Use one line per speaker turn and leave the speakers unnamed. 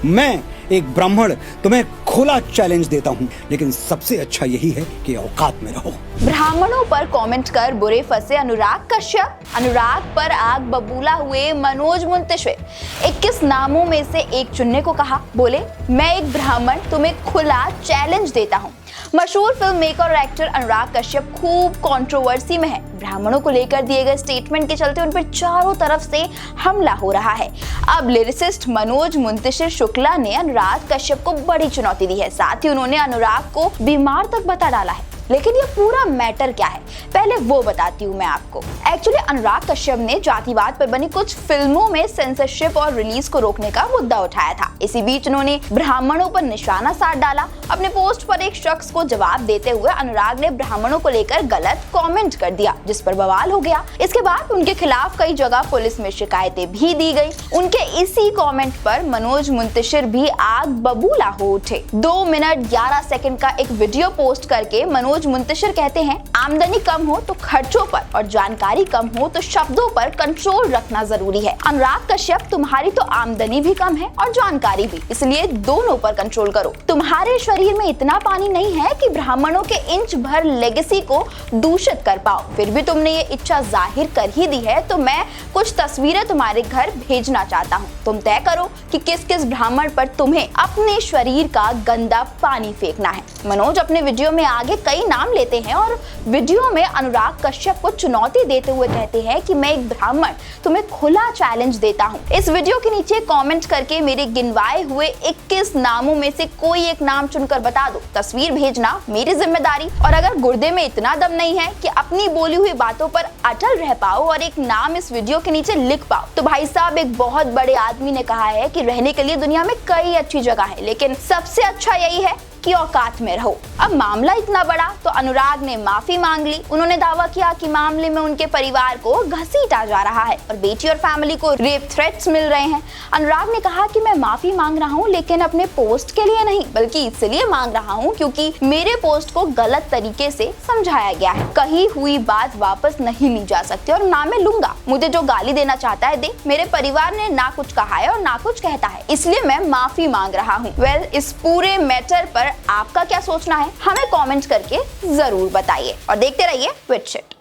मैं एक ब्राह्मण तुम्हें खुला चैलेंज देता हूँ, लेकिन सबसे अच्छा यही है कि औकात में रहो।
ब्राह्मणों पर कमेंट कर बुरे फंसे अनुराग कश्यप। अनुराग पर आग बबूला हुए मनोज मुंतशिर। 21 नामों में से एक चुनने को कहा। बोले, मैं एक ब्राह्मण तुम्हें खुला चैलेंज देता हूँ। मशहूर फिल्म मेकर और एक्टर अनुराग कश्यप खूब कंट्रोवर्सी में है। ब्राह्मणों को लेकर दिए गए स्टेटमेंट के चलते उन पर चारों तरफ से हमला हो रहा है। अब लिरिसिस्ट मनोज मुंतशिर शुक्ला ने अनुराग कश्यप को बड़ी चुनौती दी है। साथ ही उन्होंने अनुराग को बीमार तक बता डाला है। लेकिन ये पूरा मैटर क्या है, पहले वो बताती हूँ मैं आपको। एक्चुअली अनुराग कश्यप ने जातिवाद पर बनी कुछ फिल्मों में सेंसरशिप और रिलीज को रोकने का मुद्दा उठाया था। इसी बीच उन्होंने ब्राह्मणों पर निशाना साध डाला। अपने पोस्ट पर एक शख्स को जवाब देते हुए अनुराग ने ब्राह्मणों को लेकर गलत कमेंट कर दिया, जिस पर बवाल हो गया। इसके बाद उनके खिलाफ कई जगह पुलिस में शिकायतें भी दी गई। उनके इसी कमेंट पर मनोज मुंतशिर भी आग बबूला हो उठे। 2 मिनट 11 सेकंड का एक वीडियो पोस्ट करके मनोज मुंतशिर कहते हैं, आमदनी कम हो तो खर्चों पर और जानकारी कम हो तो शब्दों पर कंट्रोल रखना जरूरी है। अनुराग कश्यप, तुम्हारी तो आमदनी भी कम है और जानकारी भी, इसलिए दोनों पर कंट्रोल करो। तुम्हारे शरीर में इतना पानी नहीं है कि ब्राह्मणों के इंच भर लेगेसी को दूषित कर पाओ। फिर भी तुमने ये इच्छा जाहिर कर ही दी है, तो मैं कुछ तस्वीरें तुम्हारे घर भेजना चाहता हूँ। तुम तय करो कि किस किस ब्राह्मण पर तुम्हें अपने शरीर का गंदा पानी फेंकना है। मनोज अपने वीडियो में आगे कई नाम लेते हैं और वीडियो में अनुराग कश्यप को चुनौती देते हुए कहते हैं कि मैं एक ब्राह्मण तुम्हें खुला चैलेंज देता हूं। इस वीडियो के नीचे कमेंट करके मेरे गिनवाए हुए 21 नामों में से कोई एक नाम चुनकर बता दो। तस्वीर भेजना मेरी जिम्मेदारी। और अगर गुर्दे में इतना दम नहीं है कि अपनी बोली हुई बातों पर अटल रह पाओ और एक नाम इस वीडियो के नीचे लिख पाओ, तो भाई साहब, एक बहुत बड़े आदमी ने कहा है कि रहने के लिए दुनिया में कई अच्छी जगह है, लेकिन सबसे अच्छा यही है कि औकात में रहो। अब मामला इतना बड़ा तो अनुराग ने माफी मांग ली। उन्होंने दावा किया कि मामले में उनके परिवार को घसीटा जा रहा है और बेटी और फैमिली को रेप थ्रेट्स मिल रहे हैं। अनुराग ने कहा कि मैं माफी मांग रहा हूं, लेकिन अपने पोस्ट के लिए नहीं, बल्कि इसलिए मांग रहा हूं क्योंकि मेरे पोस्ट को गलत तरीके से समझाया गया है। कही हुई बात वापस नहीं ली जा सकती और ना मैं लूंगा। मुझे जो गाली देना चाहता है दे। मेरे परिवार ने ना कुछ कहा है और ना कुछ कहता है, इसलिए मैं माफी मांग रहा हूँ। वेल, इस पूरे मैटर पर आपका क्या सोचना है, हमें कमेंट करके जरूर बताइए और देखते रहिए विद शिट।